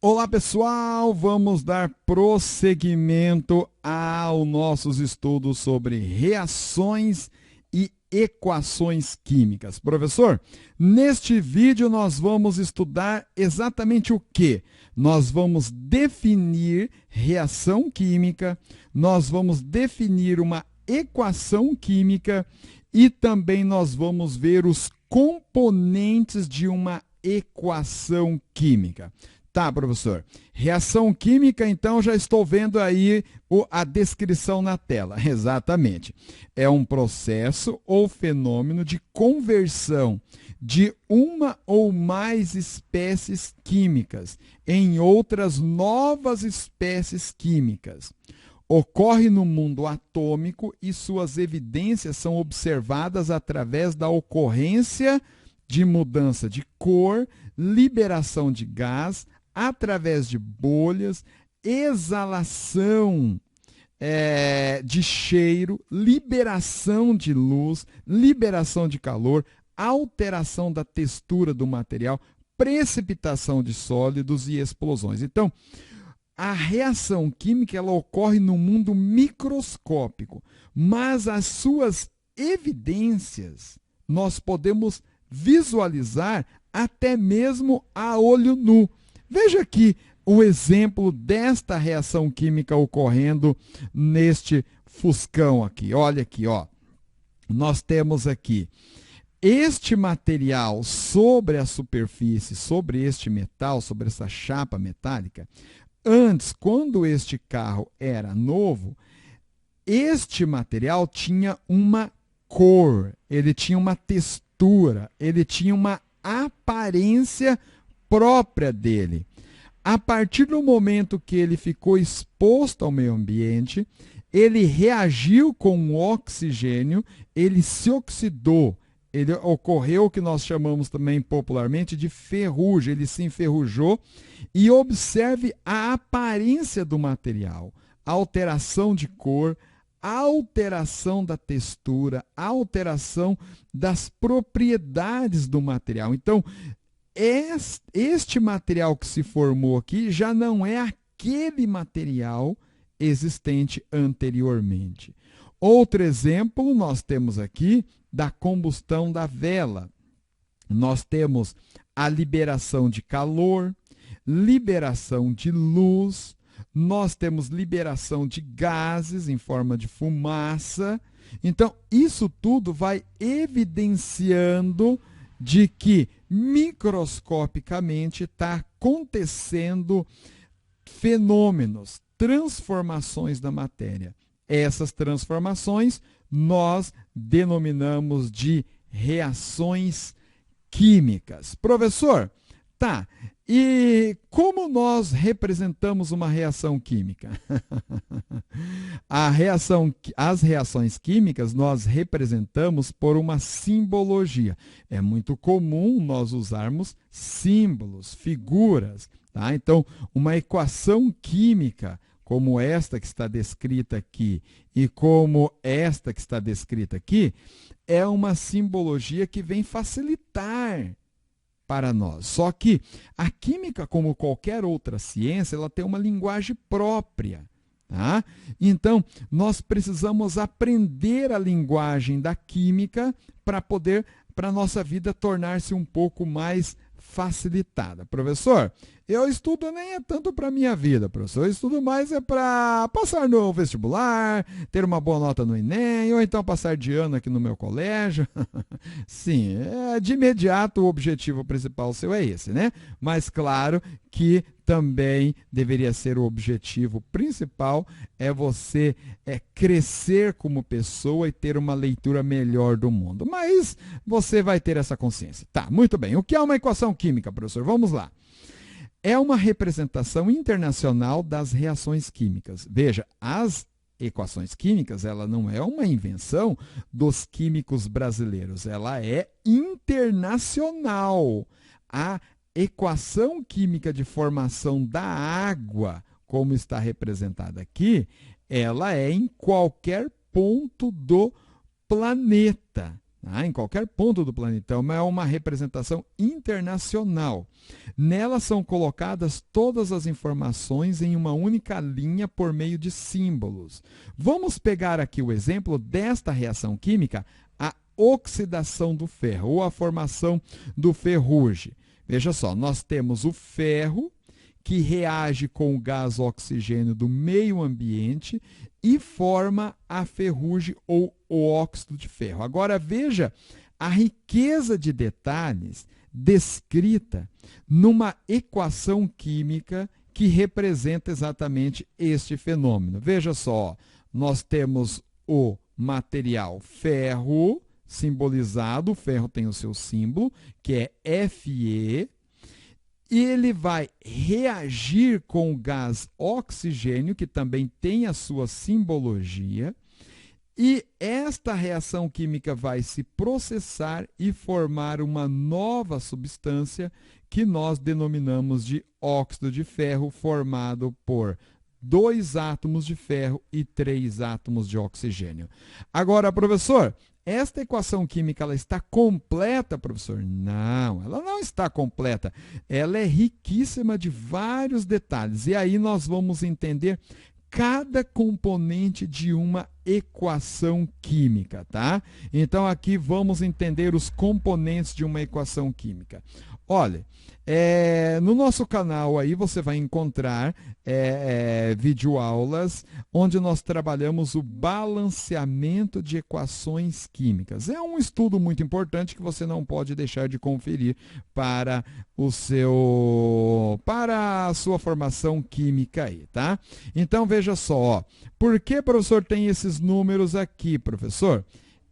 Olá pessoal, vamos dar prosseguimento aos nossos estudos sobre reações e equações químicas. Professor, neste vídeo nós vamos estudar exatamente o que? Nós vamos definir reação química, nós vamos definir uma equação química e também nós vamos ver os componentes de uma equação química. Tá, professor. Reação química, então, já estou vendo aí a descrição na tela. Exatamente. É um processo ou fenômeno de conversão de uma ou mais espécies químicas em outras novas espécies químicas. Ocorre no mundo atômico e suas evidências são observadas através da ocorrência de mudança de cor, liberação de gás, através de bolhas, exalação de cheiro, liberação de luz, liberação de calor, alteração da textura do material, precipitação de sólidos e explosões. Então, a reação química ela ocorre no mundo microscópico, mas as suas evidências nós podemos visualizar até mesmo a olho nu. Veja aqui o exemplo desta reação química ocorrendo neste fuscão aqui. Olha aqui, ó. Nós temos aqui este material sobre a superfície, sobre este metal, sobre essa chapa metálica. Antes, quando este carro era novo, este material tinha uma cor, ele tinha uma textura, ele tinha uma aparência própria dele. A partir do momento que ele ficou exposto ao meio ambiente, ele reagiu com o oxigênio, ele se oxidou, ele ocorreu o que nós chamamos também popularmente de ferrugem, ele se enferrujou e observe a aparência do material, a alteração de cor, a alteração da textura, a alteração das propriedades do material. Então, este material que se formou aqui já não é aquele material existente anteriormente. Outro exemplo nós temos aqui da combustão da vela. Nós temos a liberação de calor, liberação de luz, nós temos liberação de gases em forma de fumaça. Então, isso tudo vai evidenciando de que microscopicamente está acontecendo fenômenos, transformações da matéria. Essas transformações nós denominamos de reações químicas. Professor, tá, e como nós representamos uma reação química? As reações químicas nós representamos por uma simbologia. É muito comum nós usarmos símbolos, figuras. Tá? Então, uma equação química, como esta que está descrita aqui e como esta que está descrita aqui, é uma simbologia que vem facilitar para nós. Só que a química, como qualquer outra ciência, ela tem uma linguagem própria. Tá? Então, nós precisamos aprender a linguagem da química para a nossa vida tornar-se um pouco mais facilitada. Professor, eu estudo nem é tanto para a minha vida, professor. Eu estudo mais é para passar no vestibular, ter uma boa nota no Enem, ou então passar de ano aqui no meu colégio. Sim, de imediato o objetivo principal seu é esse, né? Mas claro que também deveria ser o objetivo principal, é você crescer como pessoa e ter uma leitura melhor do mundo. Mas você vai ter essa consciência. Tá, muito bem. O que é uma equação química, professor? Vamos lá. É uma representação internacional das reações químicas. Veja, as equações químicas, ela não é uma invenção dos químicos brasileiros, ela é internacional. A equação química de formação da água, como está representada aqui, ela é em qualquer ponto do planeta. Em qualquer ponto do planeta. Então, é uma representação internacional. Nela são colocadas todas as informações em uma única linha por meio de símbolos. Vamos pegar aqui o exemplo desta reação química, a oxidação do ferro, ou a formação do ferrugem. Veja só, nós temos o ferro, que reage com o gás oxigênio do meio ambiente e forma a ferrugem ou o óxido de ferro. Agora veja a riqueza de detalhes descrita numa equação química que representa exatamente este fenômeno. Veja só, nós temos o material ferro simbolizado, o ferro tem o seu símbolo, que é Fe, e ele vai reagir com o gás oxigênio, que também tem a sua simbologia, e esta reação química vai se processar e formar uma nova substância que nós denominamos de óxido de ferro, formado por 2 átomos de ferro e 3 átomos de oxigênio. Agora, professor, esta equação química ela está completa, professor? Não, ela não está completa. Ela é riquíssima de vários detalhes. E aí nós vamos entender cada componente de uma equação química, tá? Então, aqui vamos entender os componentes de uma equação química. Olha, no nosso canal aí você vai encontrar videoaulas onde nós trabalhamos o balanceamento de equações químicas. É um estudo muito importante que você não pode deixar de conferir para a sua formação química aí, tá? Então veja só, ó, por que, professor, tem esses números aqui, professor?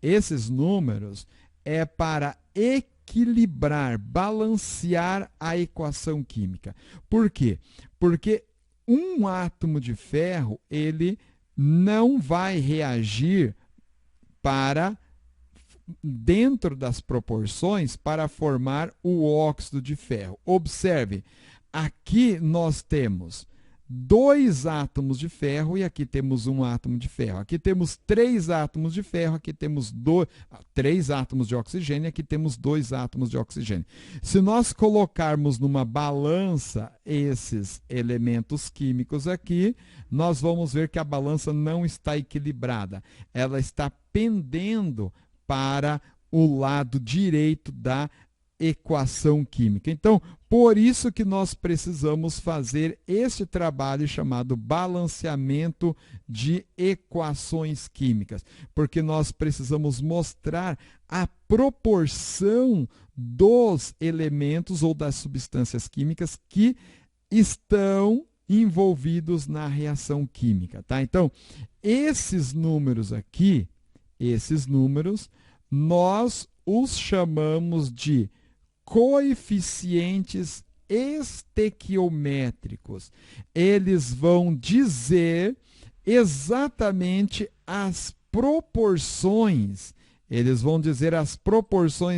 Esses números é para equilibrar, balancear a equação química. Por quê? Porque um átomo de ferro, ele não vai reagir dentro das proporções para formar o óxido de ferro. Observe, aqui nós temos 2 átomos de ferro e aqui temos 1 átomo de ferro. Aqui temos 3 átomos de ferro, aqui temos 3 átomos de oxigênio, aqui temos 2 átomos de oxigênio. Se nós colocarmos numa balança esses elementos químicos aqui, nós vamos ver que a balança não está equilibrada. Ela está pendendo para o lado direito da equação química. Então, por isso que nós precisamos fazer este trabalho chamado balanceamento de equações químicas, porque nós precisamos mostrar a proporção dos elementos ou das substâncias químicas que estão envolvidos na reação química, tá? Então, esses números aqui, nós os chamamos de coeficientes estequiométricos. Eles vão dizer exatamente as proporções,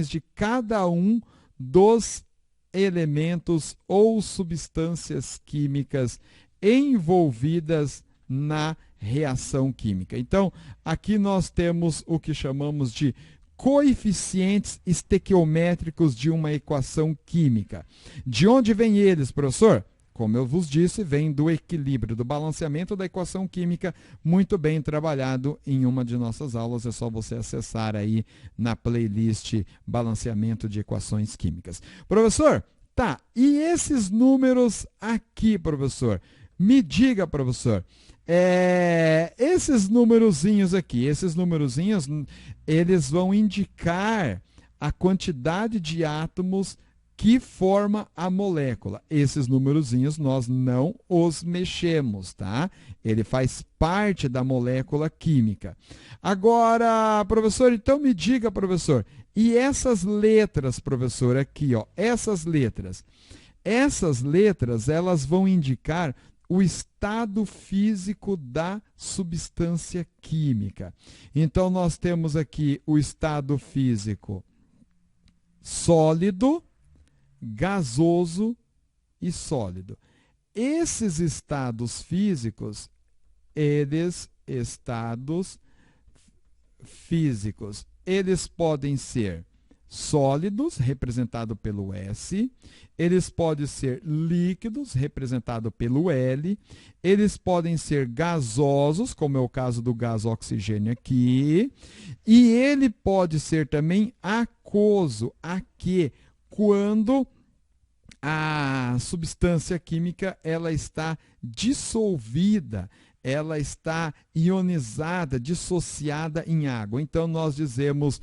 de cada um dos elementos ou substâncias químicas envolvidas na reação química. Então, aqui nós temos o que chamamos de coeficientes estequiométricos de uma equação química. De onde vêm eles, professor? Como eu vos disse, vem do equilíbrio, do balanceamento da equação química, muito bem trabalhado em uma de nossas aulas. É só você acessar aí na playlist Balanceamento de Equações Químicas. Professor, tá, e esses números aqui, professor? Me diga, professor, esses numerozinhos aqui, eles vão indicar a quantidade de átomos que forma a molécula. Esses numerozinhos nós não os mexemos, tá? Ele faz parte da molécula química. Agora, professor, então me diga, professor, e essas letras, professor, aqui, ó, essas letras, elas vão indicar o estado físico da substância química. Então, nós temos aqui o estado físico sólido, gasoso e sólido. Esses estados físicos, eles podem ser sólidos, representado pelo S, eles podem ser líquidos, representado pelo L, eles podem ser gasosos, como é o caso do gás oxigênio aqui, e ele pode ser também aquoso, aqui, quando a substância química ela está dissolvida, ela está ionizada, dissociada em água. Então, nós dizemos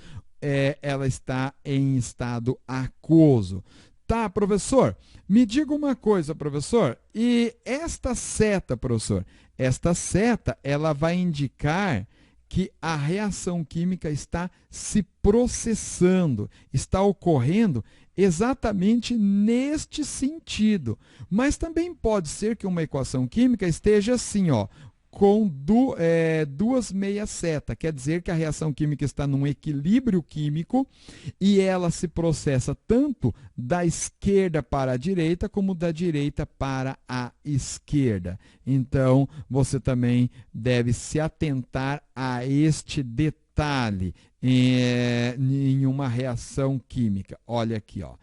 ela está em estado aquoso. Tá, professor? Me diga uma coisa, professor. E esta seta, professor? Esta seta, ela vai indicar que a reação química está se processando, está ocorrendo exatamente neste sentido. Mas também pode ser que uma equação química esteja assim, ó, com duas meias setas. Quer dizer que a reação química está num equilíbrio químico e ela se processa tanto da esquerda para a direita como da direita para a esquerda. Então, você também deve se atentar a este detalhe em uma reação química. Olha aqui, ó.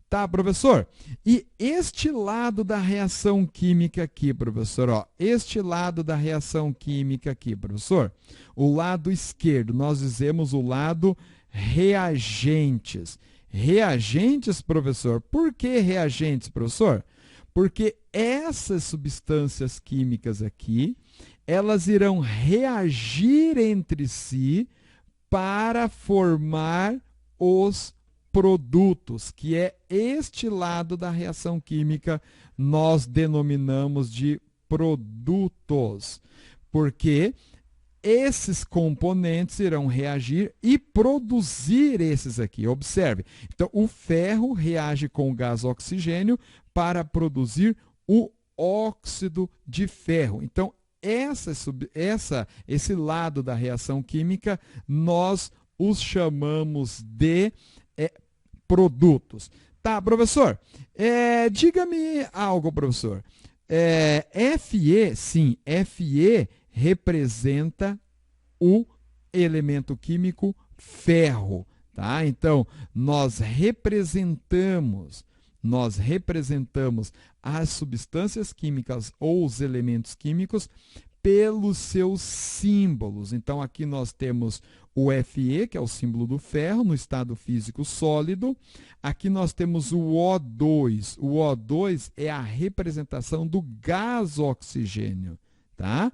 Tá, professor? E este lado da reação química aqui, professor, ó, este lado da reação química aqui, professor, o lado esquerdo, nós dizemos o lado reagentes. Reagentes, professor? Por que reagentes, professor? Porque essas substâncias químicas aqui, elas irão reagir entre si para formar os produtos, que é este lado da reação química, nós denominamos de produtos, porque esses componentes irão reagir e produzir esses aqui. Observe. Então, o ferro reage com o gás oxigênio para produzir o óxido de ferro. Então, esse lado da reação química, nós os chamamos de produtos. Tá, professor? Diga-me algo, professor. Fe, sim, Fe representa o elemento químico ferro. Tá? Então, nós representamos as substâncias químicas ou os elementos químicos pelos seus símbolos. Então, aqui nós temos o Fe, que é o símbolo do ferro, no estado físico sólido. Aqui nós temos o O2. O O2 é a representação do gás oxigênio, tá?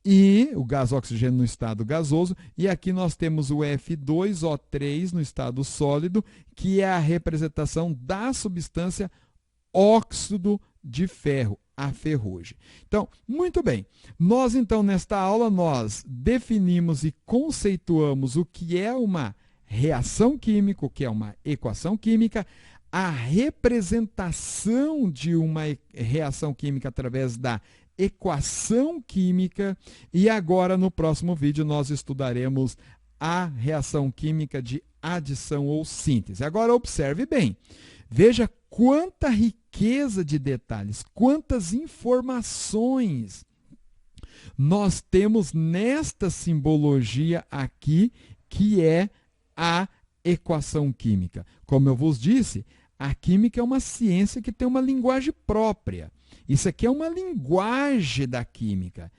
E o gás oxigênio no estado gasoso. E aqui nós temos o F2O3 no estado sólido, que é a representação da substância óxido de ferro, a ferrugem. Então, muito bem. Nós, então, nesta aula, nós definimos e conceituamos o que é uma reação química, o que é uma equação química, a representação de uma reação química através da equação química, e agora, no próximo vídeo, nós estudaremos a reação química de adição ou síntese. Agora, observe bem. Veja quanta riqueza de detalhes, quantas informações nós temos nesta simbologia aqui, que é a equação química. Como eu vos disse, a química é uma ciência que tem uma linguagem própria. Isso aqui é uma linguagem da química.